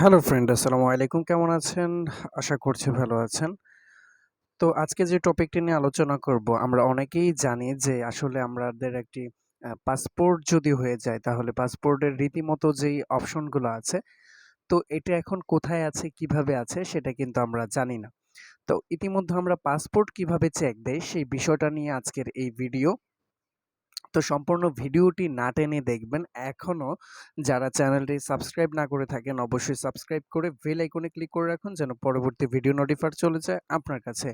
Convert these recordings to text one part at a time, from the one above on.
Hello friend, আসসালামু আলাইকুম। কেমন আছেন? আশা করছি ভালো আছেন। তো আজকে যে টপিকটি নিয়ে আলোচনা করব, আমরা অনেকেই জানি যে আসলে আমাদের একটি পাসপোর্ট যদি হয়ে যায় তাহলে পাসপোর্টের রীতিমতো যেই অপশনগুলো আছে, তো এটা এখন কোথায় আছে, কিভাবে আছে সেটা কিন্তু আমরা জানি না। তো ইতিমধ্যে আমরা পাসপোর্ট কিভাবে চেক দেই সেই বিষয়টা নিয়ে আজকের এই ভিডিও। তো সম্পূর্ণ ভিডিওটি না টেনে দেখবেন। এখনো যারা চ্যানেলটি সাবস্ক্রাইব না করে থাকেন অবশ্যই সাবস্ক্রাইব করে বেল আইকনে ক্লিক করে রাখুন যেন পরবর্তী ভিডিও নোটিফায়ার চলে যায় আপনার কাছে।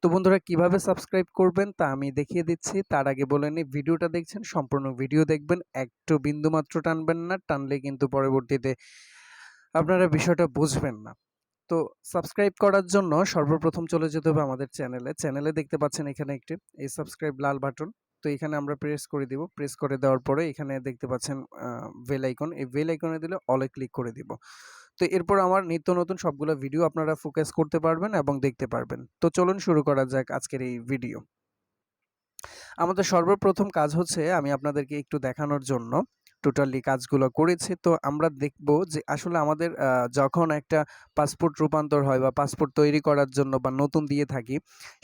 তো বন্ধুরা, কিভাবে সাবস্ক্রাইব করবেন তা আমি দেখিয়ে দিচ্ছি। তার আগে বলে নিই, ভিডিওটা দেখছেন সম্পূর্ণ ভিডিও দেখবেন, একটু বিন্দুমাত্র টানবেন না, টানলে কিন্তু পরবর্তীতে আপনারা বিষয়টা বুঝবেন না। তো সাবস্ক্রাইব করার জন্য সর্বপ্রথম চলে যেতে হবে আমাদের চ্যানেলে দেখতে পাচ্ছেন এখানে একটি এই সাবস্ক্রাইব লাল বাটন। তো এখানে আমরা প্রেস করে দিব। প্রেস করে দেওয়ার পরে এখানে দেখতে পাচ্ছেন বেল আইকন। এই বেল আইকনে দিলে অলে ক্লিক করে দিব। তো এরপর আমার নিত্য নতুন সবগুলো ভিডিও আপনারা ফোকাস করতে পারবেন এবং দেখতে পারবেন। তো চলুন শুরু করা যাক আজকের এই ভিডিও। আমাদের সর্বপ্রথম কাজ হচ্ছে আমি আপনাদেরকে একটু দেখানোর জন্য টোটালি কাজগুলো করেছি। তো আমরা দেখব যে আসলে আমাদের যখন একটা পাসপোর্ট রূপান্তর হয় বা পাসপোর্ট তৈরি করার জন্য বা নতুন দিয়ে থাকি,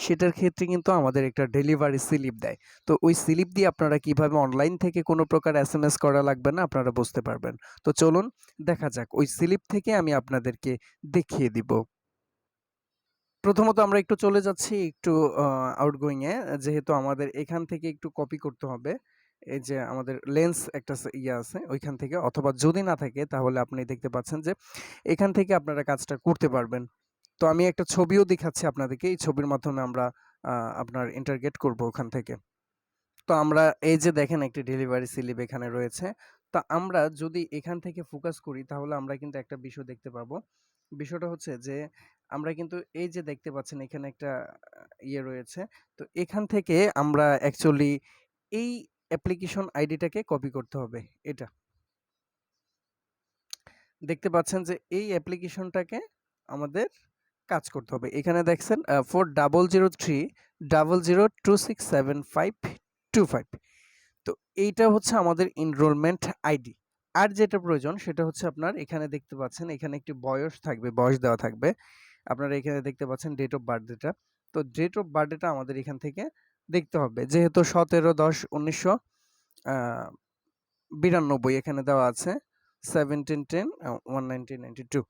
সেটার ক্ষেত্রে কিন্তু আমাদের একটা ডেলিভারি স্লিপ দেয়। তো ওই স্লিপ দিয়ে আপনারা কিভাবে অনলাইন থেকে কোনো প্রকার এসএমএস করা লাগবে না, আপনারা বুঝতে পারবেন। তো চলুন দেখা যাক। ওই স্লিপ থেকে আমি আপনাদেরকে দেখিয়ে দিব। প্রথমত আমরা একটু চলে যাচ্ছি একটু আউটগোয়িং এ, যেহেতু আমাদের এখান থেকে একটু কপি করতে হবে। এই যে আমাদের লেন্স একটা ইয়ে আছে ওইখান থেকে, অথবা যদি না থাকে তাহলে আপনি দেখতে পাচ্ছেন যে এখান থেকে আপনারা কাজটা করতে পারবেন। তো আমি একটা ছবিও দেখাচ্ছি আপনাদেরকে। এই ছবির মাধ্যমে আমরা আপনার ইন্টারগেট করব ওখান থেকে। তো আমরা এই যে দেখেন একটি ডেলিভারি স্লিপ এখানে রয়েছে। তো আমরা যদি এখান থেকে ফোকাস করি তাহলে আমরা কিন্তু একটা বিষয় দেখতে পাবো। বিষয়টা হচ্ছে যে আমরা কিন্তু এই যে দেখতে পাচ্ছেন এখানে একটা ইয়ে রয়েছে। তো এখান থেকে আমরা অ্যাকচুয়ালি এই অ্যাপ্লিকেশন আইডিটাকে কপি করতে হবে। এটা দেখতে পাচ্ছেন যে এই অ্যাপ্লিকেশনটাকে আমাদের কাজ করতে হবে। এখানে দেখছেন 400300267525। তো এইটা হচ্ছে আমাদের এনরোলমেন্ট আইডি। আর যেটা প্রয়োজন সেটা হচ্ছে আপনার এখানে দেখতে পাচ্ছেন এখানে একটি বয়স থাকবে, বয়স দেওয়া থাকবে। আপনারা এখানে দেখতে পাচ্ছেন ডেট অফ বার্থডেটা। তো ডেট অফ বার্থডেটা আমাদের এখান থেকে দেখতে হবে। যেহেতু 17/10/1992 এখানে দেওয়া আছে, 17/10/1992।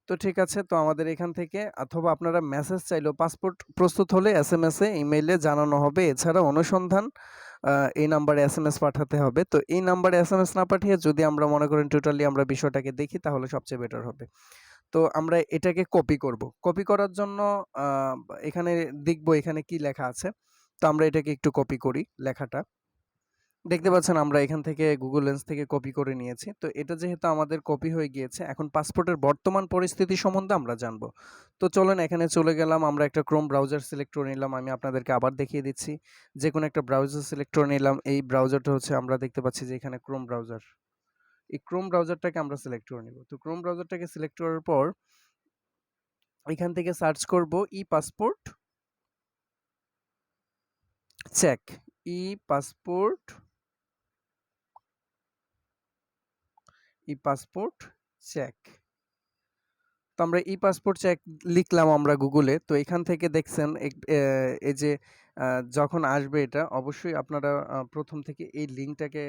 তো ঠিক আছে। তো আমাদের এখান থেকে, অথবা আপনারা মেসেজ চাইলেও, পাসপোর্ট প্রস্তুত হলে এসএমএস এ ইমেইলে জানানো হবে। এছাড়া অনুসন্ধান এই নাম্বারে এসএমএস পাঠাতে হবে। তো এই নাম্বারে এসএমএস না পাঠিয়ে যদি আমরা মনে করেন টোটালি আমরা বিষয়টাকে দেখি তাহলে সবচেয়ে বেটার হবে। তো আমরা এটাকে কপি করব। কপি করার জন্য আ এখানে দেখব এখানে কি লেখা আছে। তো আমরা এটাকে একটু কপি করি লেখাটা। দেখতে পাচ্ছেন আমরা এখান থেকে গুগল লেন্স থেকে কপি করে নিয়েছি। তো এটা যেহেতু আমাদের কপি হয়ে গিয়েছে, এখন পাসপোর্টের বর্তমান পরিস্থিতি সম্বন্ধে আমরা জানবো। তো চলেন এখানে চলে গেলাম। আমরা একটা ক্রোম ব্রাউজার সিলেক্ট করে নিলাম। আমি আপনাদেরকে আবার দেখিয়ে দিচ্ছি। যেকোনো একটা ব্রাউজার সিলেক্ট করে নিলাম। এই ব্রাউজারটা হচ্ছে, আমরা দেখতে পাচ্ছি যে এখানে ক্রোম ব্রাউজার। এই ক্রোম ব্রাউজারটাকে আমরা সিলেক্ট করে নিব। তো ক্রোম ব্রাউজারটাকে সিলেক্ট করার পর এখান থেকে সার্চ করব e-passport check. E-passport e-passport check. তো আমরা ই-পাসপোর্ট চেক লিখলাম আমরা গুগলে। তো এখান থেকে দেখছেন এই যে যখন আসবে এটা অবশ্যই আপনারা প্রথম থেকে এই লিঙ্কটাকে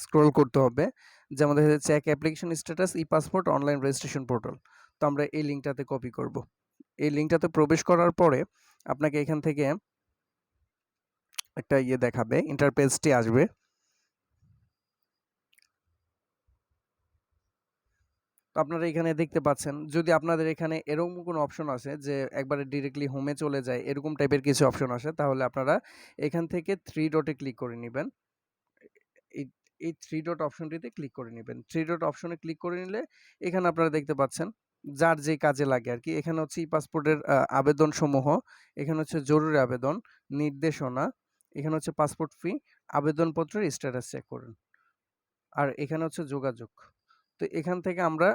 স্ক্রল করতে হবে। যেমন দেখা যাচ্ছে check application status e-passport online registration portal. তো আমরা এই লিঙ্কটাতে কপি করব। এই লিঙ্কটাতে প্রবেশ করার পরে আপনাকে এখান থেকে একটা ইয়ে দেখাবে, ইন্টারপেজটি আসবে। তো আপনারা এখানে দেখতে পাচ্ছেন, যদি আপনাদের এখানে এরকম কোনো অপশন আসে যে একবারে ডিরেক্টলি হোমে চলে যায়, এরকম টাইপের কিছু অপশন আসে, তাহলে আপনারা এখান থেকে থ্রি ডটে ক্লিক করে নেবেন। এই এই থ্রি ডট অপশনটিতে ক্লিক করে নেবেন। থ্রি ডট অপশনে ক্লিক করে নিলে এখানে আপনারা দেখতে পাচ্ছেন যার যে কাজে লাগে আর কি। এখানে হচ্ছে ই পাসপোর্টের আবেদন সমূহ, এখানে হচ্ছে জরুরি আবেদন, নির্দেশনা, এখানে হচ্ছে পাসপোর্ট ফি, আবেদনপত্রের স্ট্যাটাস চেক করুন, আর এখানে হচ্ছে যোগাযোগ। তো এখান থেকে আমরা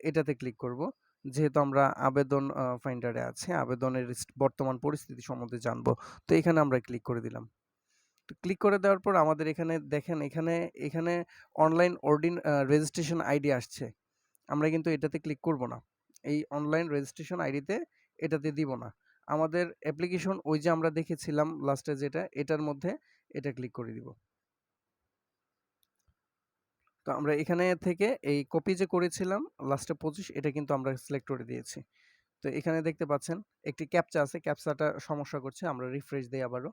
এটাতে ক্লিক করব। যেহেতু আমরা আবেদন ফাইন্ডারে আছি, আবেদনের বর্তমান পরিস্থিতি সম্বন্ধে জানবো। তো এখানে আমরা ক্লিক করে দিলাম। তো ক্লিক করে দেওয়ার পর আমাদের এখানে দেখেন এখানে অনলাইন রেজিস্ট্রেশন আইডি আসছে। আমরা কিন্তু এটাতে ক্লিক করব না। এই অনলাইন রেজিস্ট্রেশন আইডিতে এটাতে দিব না। আমাদের অ্যাপ্লিকেশন ওই যে আমরা দেখেছিলাম লাস্টে যেটা, এটার মধ্যে এটা ক্লিক করে দিব। তো আমরা এখানে থেকে এই কপি যে করেছিলাম লাস্টে 25, এটা কিন্তু আমরা সিলেক্ট করে দিয়েছি। তো এখানে দেখতে পাচ্ছেন একটি ক্যাপচা আছে, ক্যাপচাটা সমস্যা করছে, আমরা রিফ্রেশ দেই আবারও।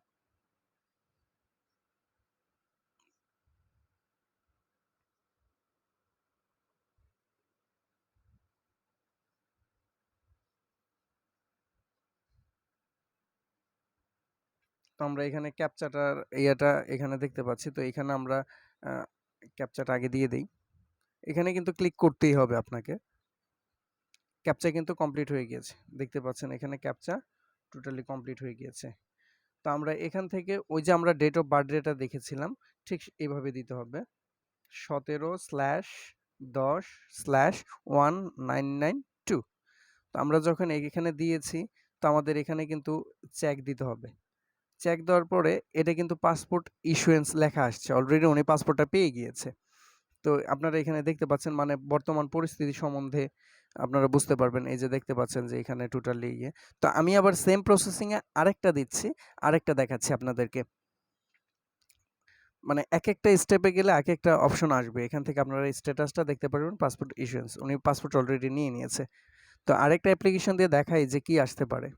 তো আমরা এখানে ক্যাপচাটার ইয়েটা এখানে দেখতে পাচ্ছি। তো এখানে আমরা ক্যাপচাটা আগে দিয়ে দেই। এখানে কিন্তু ক্লিক করতেই হবে আপনাকে। ক্যাপচা কিন্তু কমপ্লিট হয়ে গিয়েছে, দেখতে পাচ্ছেন এখানে ক্যাপচা টোটালি কমপ্লিট হয়ে গিয়েছে। তো আমরা এখান থেকে ওই যে আমরা ডেট অফ বার্থডেটা দেখেছিলাম ঠিক এইভাবে দিতে হবে, 17/10/1992। তো আমরা যখন এখানে দিয়েছি, তো আমাদের এখানে কিন্তু চেক দিতে হবে। চেক দেওয়ার পরে এটা কিন্তু পাসপোর্ট ইস্যুয়েন্স লেখা আসছে, অলরেডি উনি পাসপোর্টটা পেয়ে গিয়েছে। তো আপনারা এখানে দেখতে পাচ্ছেন মানে বর্তমান পরিস্থিতি সম্বন্ধে আপনারা বুঝতে পারবেন। এই যে দেখতে পাচ্ছেন যে এখানে টোটালি ইয়ে। তো আমি আবার সেম প্রসেসিংয়ে আরেকটা দিচ্ছি, আরেকটা দেখাচ্ছি আপনাদেরকে। মানে একেকটা স্টেপে গেলে একেকটা অপশন আসবে। এখান থেকে আপনারা স্ট্যাটাসটা দেখতে পারবেন পাসপোর্ট ইস্যুয়েন্স। উনি পাসপোর্ট অলরেডি নিয়ে নিয়েছে। তো আরেকটা অ্যাপ্লিকেশন দিয়ে দেখাই যে কি আসতে পারে।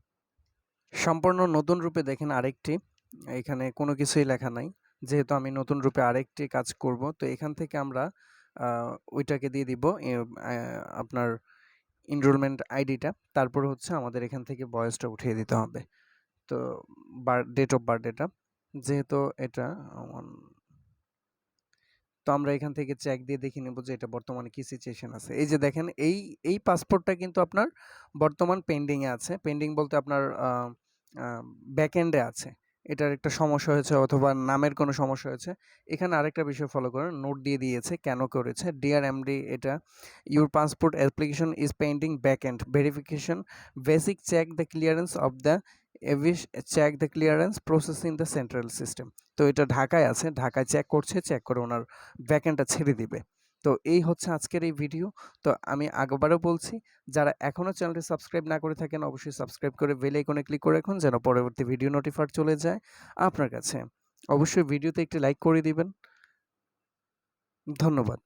সম্পূর্ণ নতুন রূপে দেখেন আরেকটি, এখানে কোনো কিছুই লেখা নাই। যেহেতু আমি নতুন রূপে আরেকটি কাজ করব, তো এখান থেকে আমরা ওইটাকে দিয়ে দিব আপনার এনরোলমেন্ট আইডিটা। তারপর হচ্ছে আমাদের এখান থেকে বয়সটা উঠিয়ে দিতে হবে। তো ডেট অফ বার্থডেটা যেহেতু এটা তো আমরা এখান থেকে চেক দিয়ে দেখে নেব যে এটা বর্তমানে কি সিচুয়েশন আছে। এই যে দেখেন এই পাসপোর্টটা কিন্তু আপনার বর্তমান পেন্ডিং এ আছে। পেন্ডিং বলতে আপনার ব্যাক এন্ডে আছে। এটার একটা সমস্যা হয়েছে অথবা নামের কোনো সমস্যা হয়েছে। এখানে আরেকটা বিষয় ফলো করেন, নোট দিয়ে দিয়েছে কেন করেছে। ডিয়ার এমডি, এটা your passport application is pending back end verification, basic check the clearance of the এভিশ, check the clearance process in the central system. তো এটা ঢাকায় আছে, ঢাকায় চেক করছে, চেক করে ওনার ভ্যাকেন্টটা ছেড়ে দিবে। তো এই হচ্ছে আজকের এই ভিডিও। তো আমি আগবারও বলছি, যারা এখনও চ্যানেলটি সাবস্ক্রাইব না করে থাকেন অবশ্যই সাবস্ক্রাইব করে বেল আইকনে ক্লিক করে রাখুন যেন পরবর্তী ভিডিও নোটিফায়ার চলে যায় আপনার কাছে। অবশ্যই ভিডিওতে একটি লাইক করে দিবেন। ধন্যবাদ।